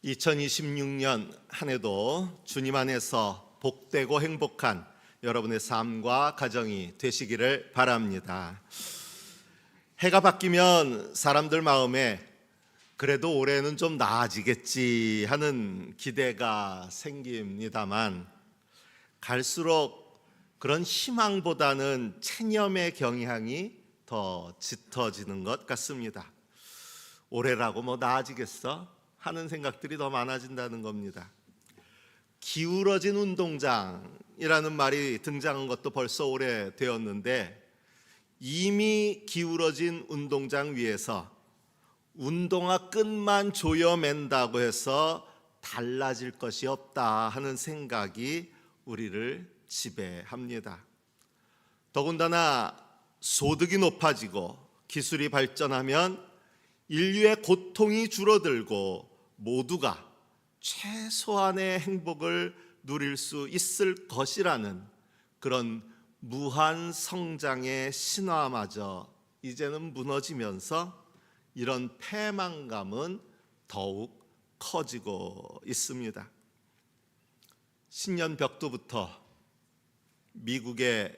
2026년 한 해도 주님 안에서 복되고 행복한 여러분의 삶과 가정이 되시기를 바랍니다. 해가 바뀌면 사람들 마음에 그래도 올해는 좀 나아지겠지 하는 기대가 생깁니다만 갈수록 그런 희망보다는 체념의 경향이 더 짙어지는 것 같습니다. 올해라고 뭐 나아지겠어? 하는 생각들이 더 많아진다는 겁니다. 기울어진 운동장이라는 말이 등장한 것도 벌써 오래되었는데 이미 기울어진 운동장 위에서 운동화 끈만 조여맨다고 해서 달라질 것이 없다 하는 생각이 우리를 지배합니다. 더군다나 소득이 높아지고 기술이 발전하면 인류의 고통이 줄어들고 모두가 최소한의 행복을 누릴 수 있을 것이라는 그런 무한 성장의 신화마저 이제는 무너지면서 이런 패망감은 더욱 커지고 있습니다. 신년 벽두부터 미국의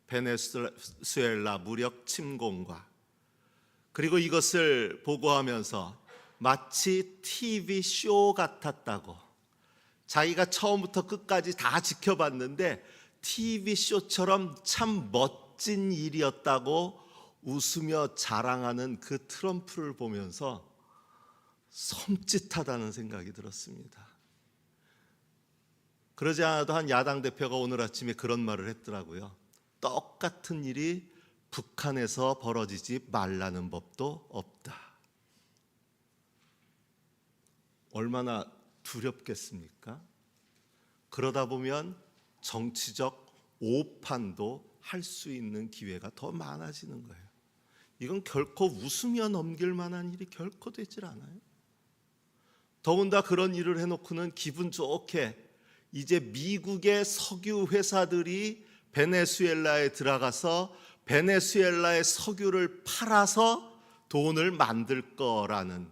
베네수엘라 무력 침공과 그리고 이것을 보고하면서 마치 TV쇼 같았다고, 자기가 처음부터 끝까지 다 지켜봤는데 TV쇼처럼 참 멋진 일이었다고 웃으며 자랑하는 그 트럼프를 보면서 섬찟하다는 생각이 들었습니다. 그러지 않아도 한 야당 대표가 오늘 아침에 그런 말을 했더라고요. 똑같은 일이 북한에서 벌어지지 말라는 법도 없다. 얼마나 두렵겠습니까? 그러다 보면 정치적 오판도 할 수 있는 기회가 더 많아지는 거예요. 이건 결코 웃으며 넘길 만한 일이 결코 되질 않아요. 더군다나 그런 일을 해놓고는 기분 좋게 이제 미국의 석유 회사들이 베네수엘라에 들어가서 베네수엘라의 석유를 팔아서 돈을 만들 거라는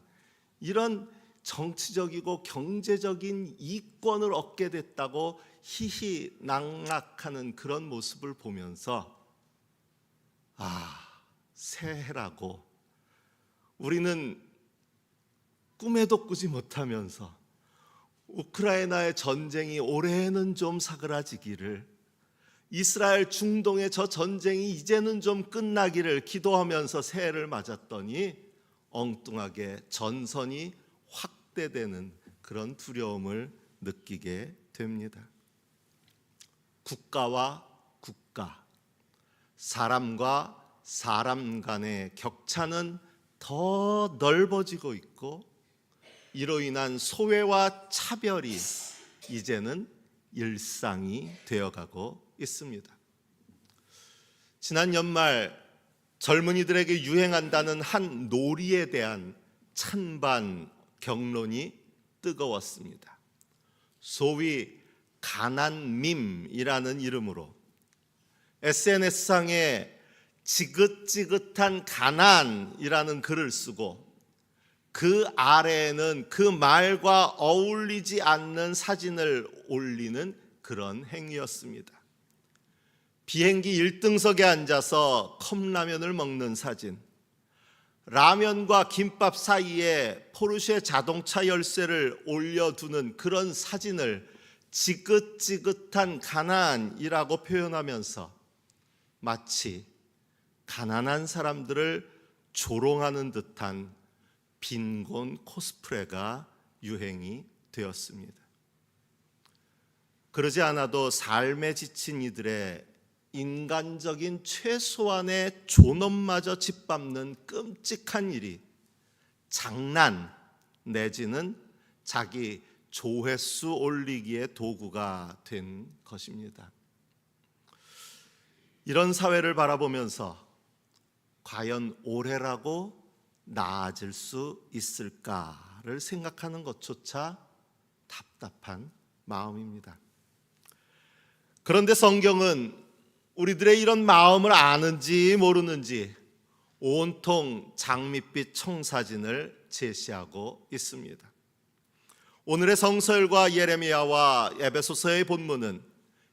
이런 정치적이고 경제적인 이권을 얻게 됐다고 희희낙낙하는 그런 모습을 보면서 새해라고 우리는 꿈에도 꾸지 못하면서 우크라이나의 전쟁이 올해는 좀 사그라지기를, 이스라엘 중동의 저 전쟁이 이제는 좀 끝나기를 기도하면서 새해를 맞았더니 엉뚱하게 전선이 확대되는 그런 두려움을 느끼게 됩니다. 국가와 국가, 사람과 사람 간의 격차는 더 넓어지고 있고 이로 인한 소외와 차별이 이제는 일상이 되어가고 있습니다. 지난 연말 젊은이들에게 유행한다는 한 놀이에 대한 찬반 격론이 뜨거웠습니다. 소위 가난밈이라는 이름으로 SNS상에 지긋지긋한 가난이라는 글을 쓰고 그 아래에는 그 말과 어울리지 않는 사진을 올리는 그런 행위였습니다. 비행기 1등석에 앉아서 컵라면을 먹는 사진, 라면과 김밥 사이에 포르쉐 자동차 열쇠를 올려두는 그런 사진을 지긋지긋한 가난이라고 표현하면서 마치 가난한 사람들을 조롱하는 듯한 빈곤 코스프레가 유행이 되었습니다. 그러지 않아도 삶에 지친 이들의 인간적인 최소한의 존엄마저 짓밟는 끔찍한 일이 장난 내지는 자기 조회수 올리기의 도구가 된 것입니다. 이런 사회를 바라보면서 과연 올해라고 나아질 수 있을까를 생각하는 것조차 답답한 마음입니다. 그런데 성경은 우리들의 이런 마음을 아는지 모르는지 온통 장밋빛 청사진을 제시하고 있습니다. 오늘의 성서열과 예레미야와 에베소서의 본문은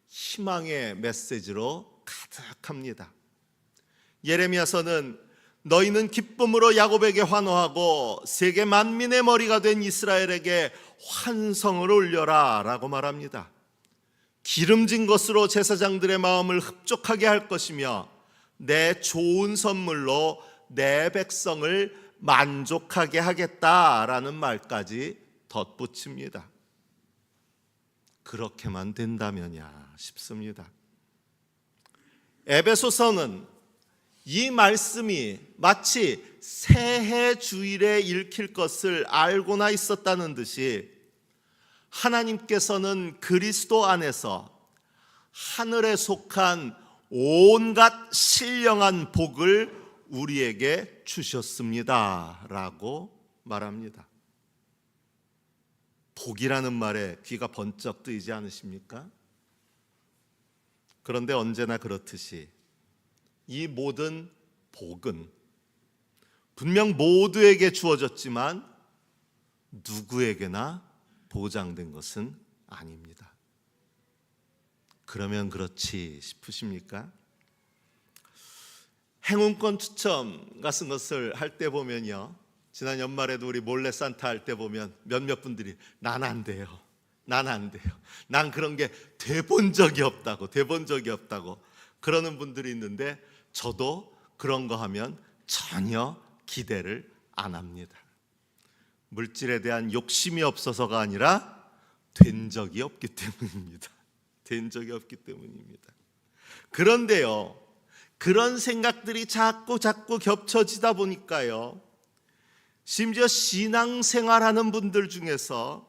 희망의 메시지로 가득합니다. 예레미야서는 너희는 기쁨으로 야곱에게 환호하고 세계 만민의 머리가 된 이스라엘에게 환성을 올려라 라고 말합니다. 기름진 것으로 제사장들의 마음을 흡족하게 할 것이며 내 좋은 선물로 내 백성을 만족하게 하겠다라는 말까지 덧붙입니다. 그렇게만 된다면야 싶습니다. 에베소서는 이 말씀이 마치 새해 주일에 읽힐 것을 알고나 있었다는 듯이 하나님께서는 그리스도 안에서 하늘에 속한 온갖 신령한 복을 우리에게 주셨습니다 라고 말합니다. 복이라는 말에 귀가 번쩍 뜨이지 않으십니까? 그런데 언제나 그렇듯이 이 모든 복은 분명 모두에게 주어졌지만 누구에게나 보장된 것은 아닙니다. 그러면 그렇지 싶으십니까? 행운권 추첨 같은 것을 할 때 보면요, 지난 연말에도 우리 몰래 산타 할 때 보면 몇몇 분들이 난 안 돼요, 난 안 돼요, 난 그런 게 돼본 적이 없다고 그러는 분들이 있는데 저도 그런 거 하면 전혀 기대를 안 합니다. 물질에 대한 욕심이 없어서가 아니라 된 적이 없기 때문입니다. 그런데요, 그런 생각들이 자꾸 겹쳐지다 보니까요, 심지어 신앙생활하는 분들 중에서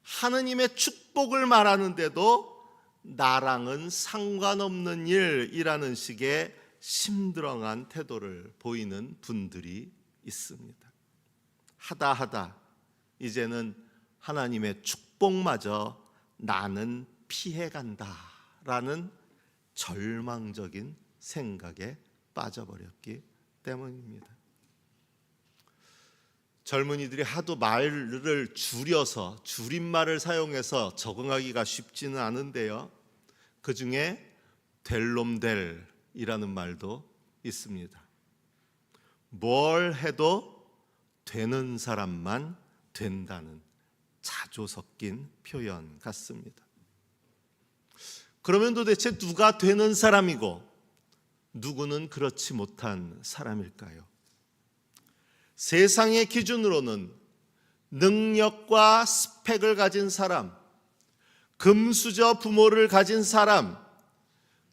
하느님의 축복을 말하는데도 나랑은 상관없는 일이라는 식의 심드렁한 태도를 보이는 분들이 있습니다. 하다 이제는 하나님의 축복마저 나는 피해간다라는 절망적인 생각에 빠져버렸기 때문입니다. 젊은이들이 하도 말을 줄여서 줄임말을 사용해서 적응하기가 쉽지는 않은데요, 그 중에 될놈될이라는 말도 있습니다. 뭘 해도 되는 사람만 된다는 자조 섞인 표현 같습니다. 그러면 도대체 누가 되는 사람이고 누구는 그렇지 못한 사람일까요? 세상의 기준으로는 능력과 스펙을 가진 사람, 금수저 부모를 가진 사람,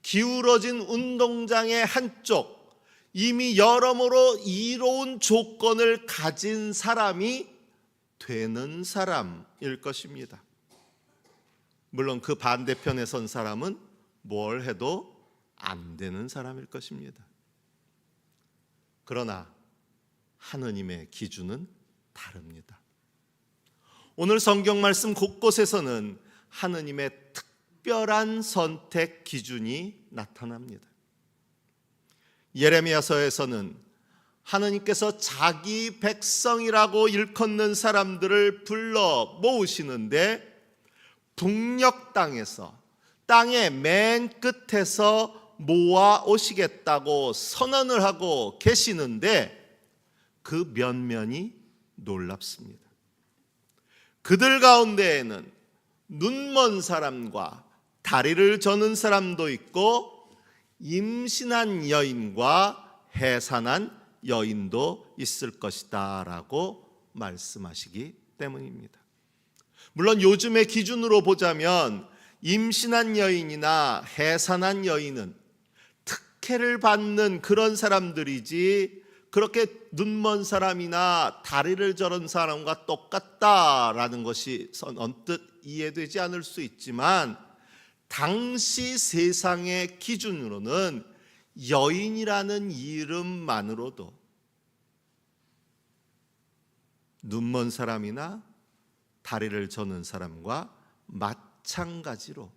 기울어진 운동장의 한쪽, 이미 여러모로 이로운 조건을 가진 사람이 되는 사람일 것입니다. 물론 그 반대편에 선 사람은 뭘 해도 안 되는 사람일 것입니다. 그러나 하느님의 기준은 다릅니다. 오늘 성경 말씀 곳곳에서는 하느님의 특별한 선택 기준이 나타납니다. 예레미야서에서는 하느님께서 자기 백성이라고 일컫는 사람들을 불러 모으시는데 북녘 땅에서, 땅의 맨 끝에서 모아 오시겠다고 선언을 하고 계시는데 그 면면이 놀랍습니다. 그들 가운데에는 눈먼 사람과 다리를 저는 사람도 있고 임신한 여인과 해산한 여인도 있을 것이다 라고 말씀하시기 때문입니다. 물론 요즘의 기준으로 보자면 임신한 여인이나 해산한 여인은 특혜를 받는 그런 사람들이지 그렇게 눈먼 사람이나 다리를 저른 사람과 똑같다라는 것이 언뜻 이해되지 않을 수 있지만 당시 세상의 기준으로는 여인이라는 이름만으로도 눈먼 사람이나 다리를 저는 사람과 마찬가지로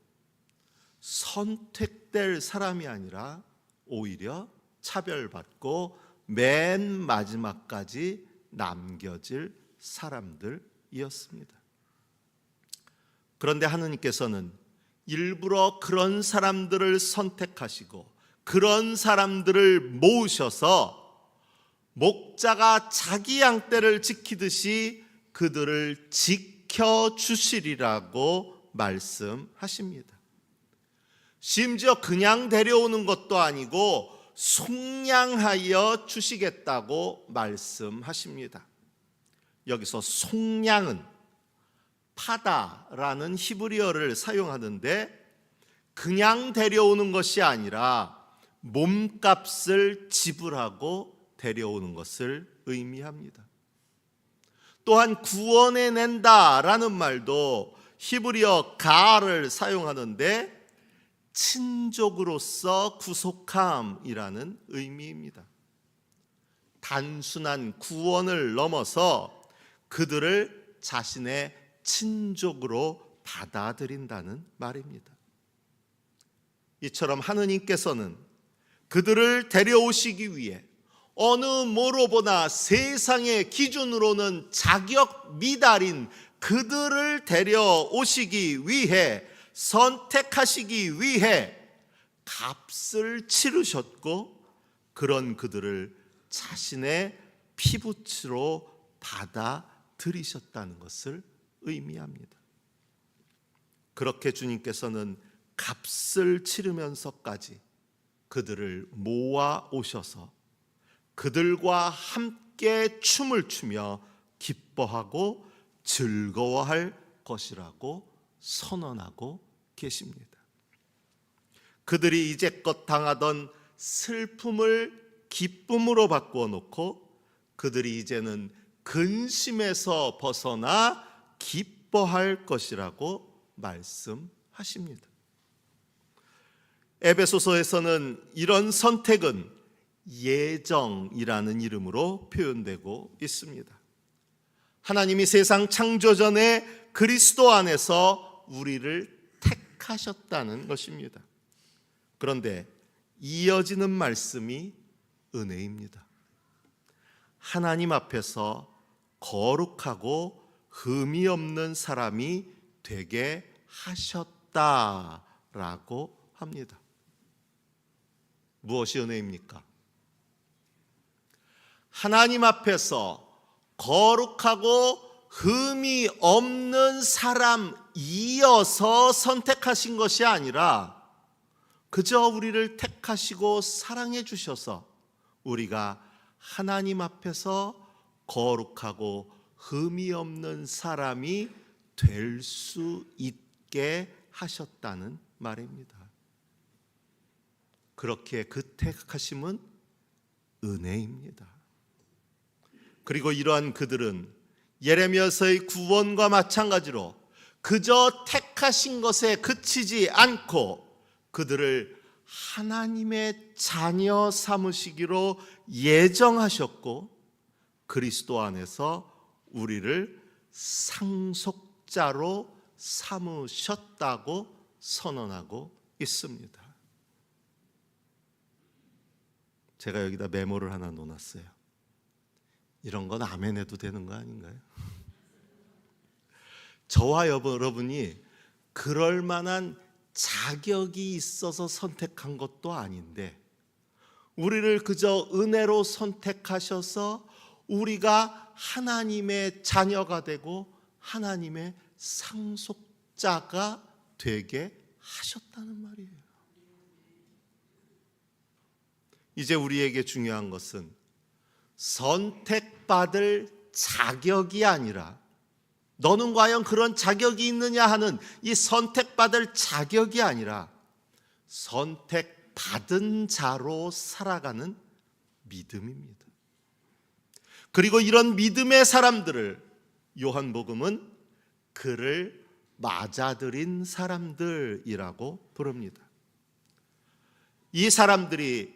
선택될 사람이 아니라 오히려 차별받고 맨 마지막까지 남겨질 사람들이었습니다. 그런데 하느님께서는 일부러 그런 사람들을 선택하시고 그런 사람들을 모으셔서 목자가 자기 양떼를 지키듯이 그들을 지켜주시리라고 말씀하십니다. 심지어 그냥 데려오는 것도 아니고 속량하여 주시겠다고 말씀하십니다. 여기서 속량은 파다라는 히브리어를 사용하는데 그냥 데려오는 것이 아니라 몸값을 지불하고 데려오는 것을 의미합니다. 또한 구원해낸다라는 말도 히브리어 가를 사용하는데 친족으로서 구속함이라는 의미입니다. 단순한 구원을 넘어서 그들을 자신의 친족으로 받아들인다는 말입니다. 이처럼 하느님께서는 그들을 데려오시기 위해 어느 뭐로 보나 세상의 기준으로는 자격 미달인 그들을 데려오시기 위해 선택하시기 위해 값을 치르셨고 그런 그들을 자신의 피부치로 받아들이셨다는 것을 의미합니다. 그렇게 주님께서는 값을 치르면서까지 그들을 모아 오셔서 그들과 함께 춤을 추며 기뻐하고 즐거워할 것이라고 선언하고 계십니다. 그들이 이제껏 당하던 슬픔을 기쁨으로 바꾸어 놓고 그들이 이제는 근심에서 벗어나 기뻐할 것이라고 말씀하십니다. 에베소서에서는 이런 선택은 예정이라는 이름으로 표현되고 있습니다. 하나님이 세상 창조 전에 그리스도 안에서 우리를 택하셨다는 것입니다. 그런데 이어지는 말씀이 은혜입니다. 하나님 앞에서 거룩하고 흠이 없는 사람이 되게 하셨다라고 합니다. 무엇이 은혜입니까? 하나님 앞에서 거룩하고 흠이 없는 사람이어서 선택하신 것이 아니라 그저 우리를 택하시고 사랑해 주셔서 우리가 하나님 앞에서 거룩하고 흠이 없는 사람이 될 수 있게 하셨다는 말입니다. 그렇게 그 택하심은 은혜입니다. 그리고 이러한 그들은 예레미야서의 구원과 마찬가지로 그저 택하신 것에 그치지 않고 그들을 하나님의 자녀 삼으시기로 예정하셨고 그리스도 안에서 우리를 상속자로 삼으셨다고 선언하고 있습니다. 제가 여기다 메모를 하나 놓았어요. 이런 건 아멘 해도 되는 거 아닌가요? 저와 여러분이 그럴 만한 자격이 있어서 선택한 것도 아닌데 우리를 그저 은혜로 선택하셔서 우리가 하나님의 자녀가 되고 하나님의 상속자가 되게 하셨다는 말이에요. 이제 우리에게 중요한 것은 선택받을 자격이 아니라 너는 과연 그런 자격이 있느냐 하는 이 선택받을 자격이 아니라 선택받은 자로 살아가는 믿음입니다. 그리고 이런 믿음의 사람들을 요한복음은 그를 맞아들인 사람들이라고 부릅니다. 이 사람들이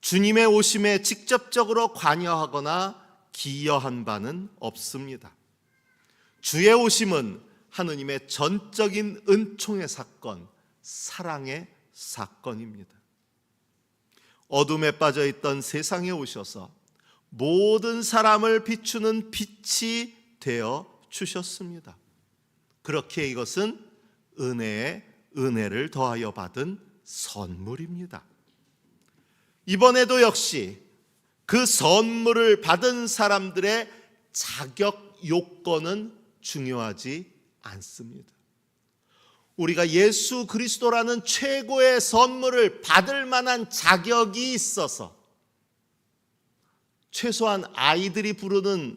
주님의 오심에 직접적으로 관여하거나 기여한 바는 없습니다. 주의 오심은 하느님의 전적인 은총의 사건, 사랑의 사건입니다. 어둠에 빠져 있던 세상에 오셔서 모든 사람을 비추는 빛이 되어 주셨습니다. 그렇게 이것은 은혜에 은혜를 더하여 받은 선물입니다. 이번에도 역시 그 선물을 받은 사람들의 자격 요건은 중요하지 않습니다. 우리가 예수 그리스도라는 최고의 선물을 받을 만한 자격이 있어서 최소한 아이들이 부르는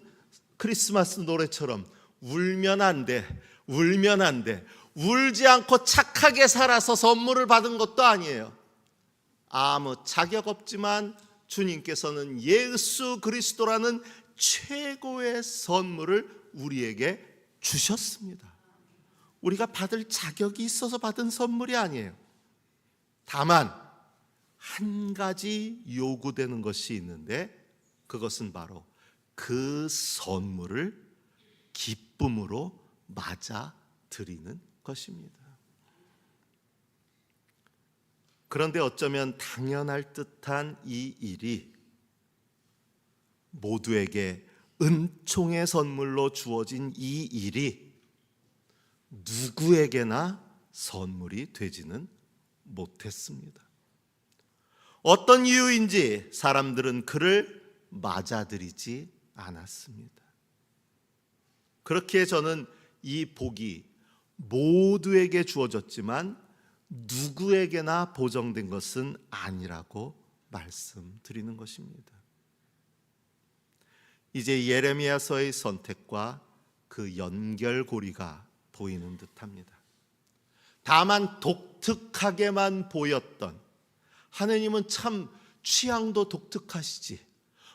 크리스마스 노래처럼 울면 안 돼, 울면 안 돼, 울지 않고 착하게 살아서 선물을 받은 것도 아니에요. 아무 자격 없지만 주님께서는 예수 그리스도라는 최고의 선물을 우리에게 주셨습니다. 우리가 받을 자격이 있어서 받은 선물이 아니에요. 다만 한 가지 요구되는 것이 있는데 그것은 바로 그 선물을 기쁨으로 맞아 드리는 것입니다. 그런데 어쩌면 당연할 듯한 이 일이 모두에게 은총의 선물로 주어진 이 일이 누구에게나 선물이 되지는 못했습니다. 어떤 이유인지 사람들은 그를 맞아들이지 않았습니다. 그렇기에 저는 이 복이 모두에게 주어졌지만 누구에게나 보정된 것은 아니라고 말씀드리는 것입니다. 이제 예레미야서의 선택과 그 연결고리가 보이는 듯합니다. 다만 독특하게만 보였던, 하느님은 참 취향도 독특하시지,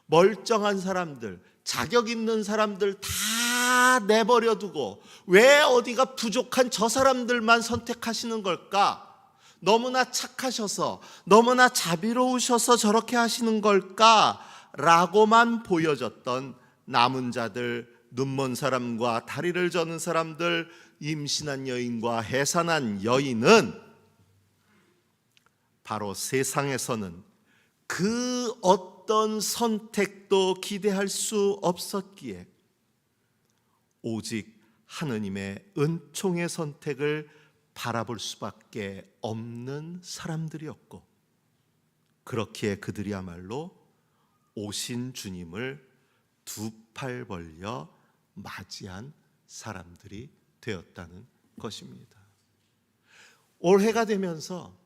멀쩡한 사람들, 자격 있는 사람들 다 내버려두고 왜 어디가 부족한 저 사람들만 선택하시는 걸까? 너무나 착하셔서, 너무나 자비로우셔서 저렇게 하시는 걸까? 라고만 보여졌던 남은 자들, 눈먼 사람과 다리를 저는 사람들, 임신한 여인과 해산한 여인은 바로 세상에서는 그 어떤 선택도 기대할 수 없었기에 오직 하느님의 은총의 선택을 바라볼 수밖에 없는 사람들이었고, 그렇기에 그들이야말로 오신 주님을 두 팔 벌려 맞이한 사람들이 되었다는 것입니다. 올해가 되면서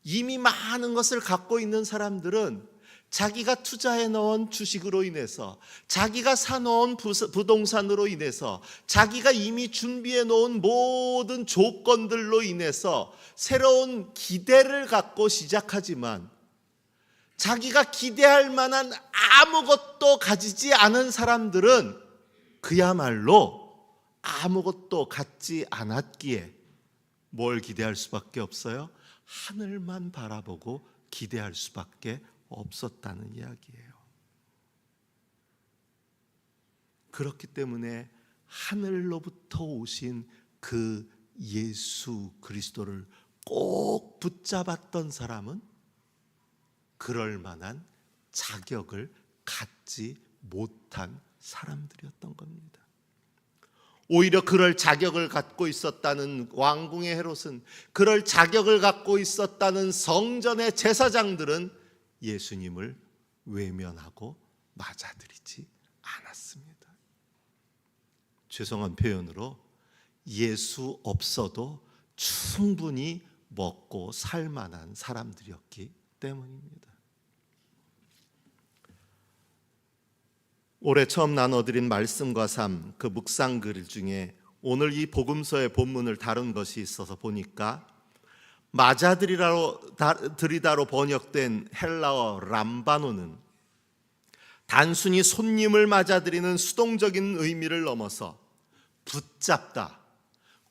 이미 많은 것을 갖고 있는 사람들은 자기가 투자해 놓은 주식으로 인해서, 자기가 사놓은 부동산으로 인해서, 자기가 이미 준비해 놓은 모든 조건들로 인해서 새로운 기대를 갖고 시작하지만 자기가 기대할 만한 아무것도 가지지 않은 사람들은 그야말로 아무것도 갖지 않았기에 뭘 기대할 수밖에 없어요? 하늘만 바라보고 기대할 수밖에 없었다는 이야기예요. 그렇기 때문에 하늘로부터 오신 그 예수 그리스도를 꼭 붙잡았던 사람은 그럴 만한 자격을 갖지 못한 사람들이었던 겁니다. 오히려 그럴 자격을 갖고 있었다는 왕궁의 헤롯은, 그럴 자격을 갖고 있었다는 성전의 제사장들은 예수님을 외면하고 맞아들이지 않았습니다. 죄송한 표현으로 예수 없어도 충분히 먹고 살 만한 사람들이었기 때문입니다. 올해 처음 나눠드린 말씀과 삶, 그 묵상글 중에 오늘 이 복음서의 본문을 다룬 것이 있어서 보니까 맞아들이다로 번역된 헬라어 람바노는 단순히 손님을 맞아들이는 수동적인 의미를 넘어서 붙잡다,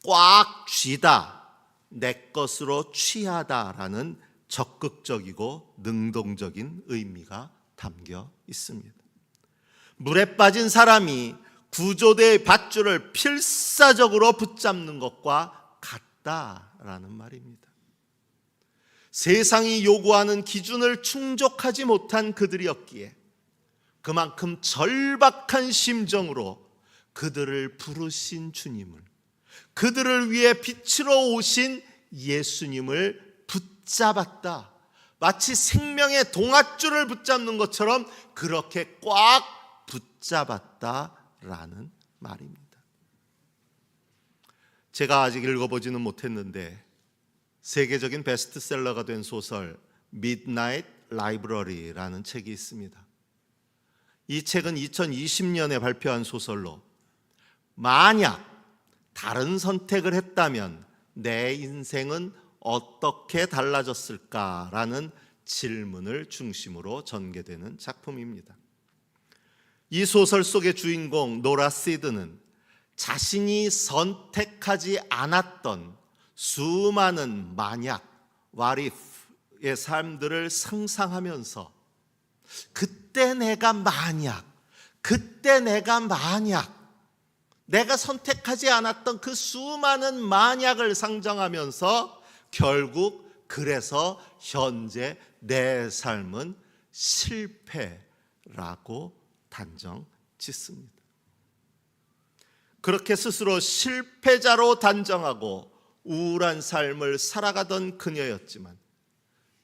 꽉 쥐다, 내 것으로 취하다라는 적극적이고 능동적인 의미가 담겨 있습니다. 물에 빠진 사람이 구조대의 밧줄을 필사적으로 붙잡는 것과 같다라는 말입니다. 세상이 요구하는 기준을 충족하지 못한 그들이었기에 그만큼 절박한 심정으로 그들을 부르신 주님을, 그들을 위해 빛으로 오신 예수님을 붙잡았다. 마치 생명의 동아줄을 붙잡는 것처럼 그렇게 꽉 붙잡았다라는 말입니다. 제가 아직 읽어보지는 못했는데 세계적인 베스트셀러가 된 소설 Midnight Library라는 책이 있습니다. 이 책은 2020년에 발표한 소설로 만약 다른 선택을 했다면 내 인생은 어떻게 달라졌을까라는 질문을 중심으로 전개되는 작품입니다. 이 소설 속의 주인공 노라 시드는 자신이 선택하지 않았던 수많은 만약, what if의 삶들을 상상하면서 그때 내가 만약 내가 선택하지 않았던 그 수많은 만약을 상정하면서 결국 그래서 현재 내 삶은 실패라고 단정 짓습니다. 그렇게 스스로 실패자로 단정하고 우울한 삶을 살아가던 그녀였지만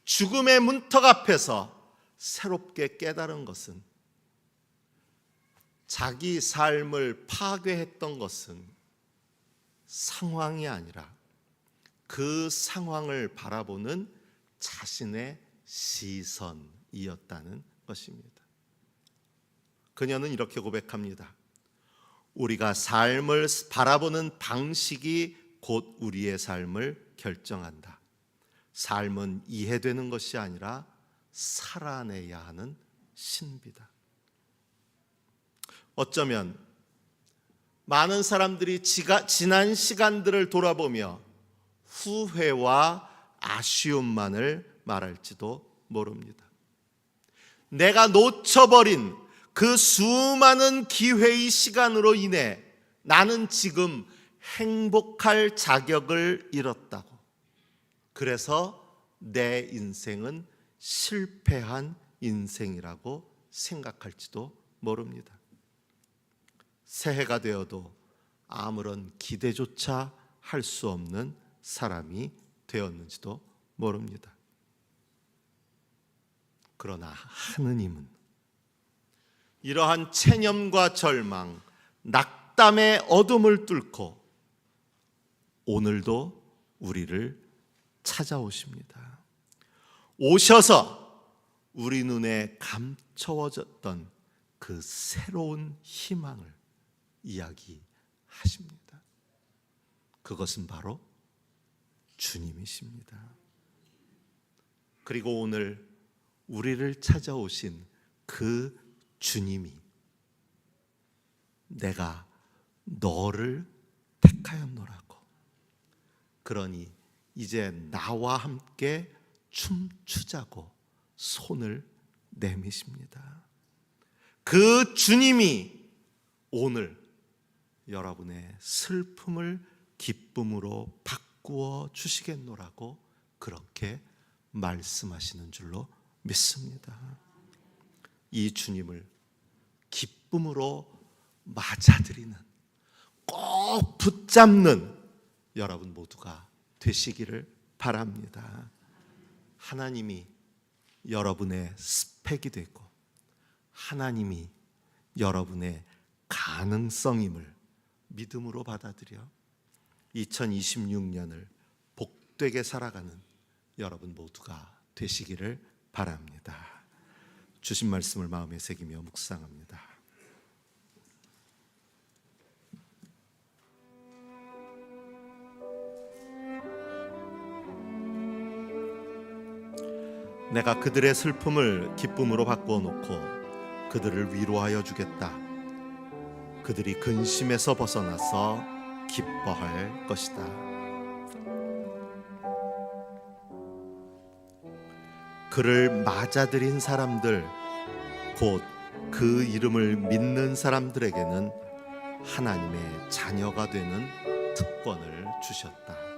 죽음의 문턱 앞에서 새롭게 깨달은 것은 자기 삶을 파괴했던 것은 상황이 아니라 그 상황을 바라보는 자신의 시선이었다는 것입니다. 그녀는 이렇게 고백합니다. 우리가 삶을 바라보는 방식이 곧 우리의 삶을 결정한다. 삶은 이해되는 것이 아니라 살아내야 하는 신비다. 어쩌면 많은 사람들이 지난 시간들을 돌아보며 후회와 아쉬움만을 말할지도 모릅니다. 내가 놓쳐버린 그 수많은 기회의 시간으로 인해 나는 지금 행복할 자격을 잃었다고. 그래서 내 인생은 실패한 인생이라고 생각할지도 모릅니다. 새해가 되어도 아무런 기대조차 할 수 없는 사람이 되었는지도 모릅니다. 그러나 하느님은 이러한 체념과 절망, 낙담의 어둠을 뚫고 오늘도 우리를 찾아오십니다. 오셔서 우리 눈에 감춰졌던 그 새로운 희망을 이야기하십니다. 그것은 바로 주님이십니다. 그리고 오늘 우리를 찾아오신 그 주님이 내가 너를 택하였노라고. 그러니 이제 나와 함께 춤추자고 손을 내미십니다. 그 주님이 오늘 여러분의 슬픔을 기쁨으로 바꾸어 주시겠노라고 그렇게 말씀하시는 줄로 믿습니다. 이 주님을 기쁨으로 맞아들이는, 꼭 붙잡는 여러분 모두가 되시기를 바랍니다. 하나님이 여러분의 스펙이 되고 하나님이 여러분의 가능성임을 믿음으로 받아들여 2026년을 복되게 살아가는 여러분 모두가 되시기를 바랍니다. 주신 말씀을 마음에 새기며 묵상합니다. 내가 그들의 슬픔을 기쁨으로 바꾸어 놓고 그들을 위로하여 주겠다. 그들이 근심에서 벗어나서 기뻐할 것이다. 그를 맞아들인 사람들, 곧 그 이름을 믿는 사람들에게는 하나님의 자녀가 되는 특권을 주셨다.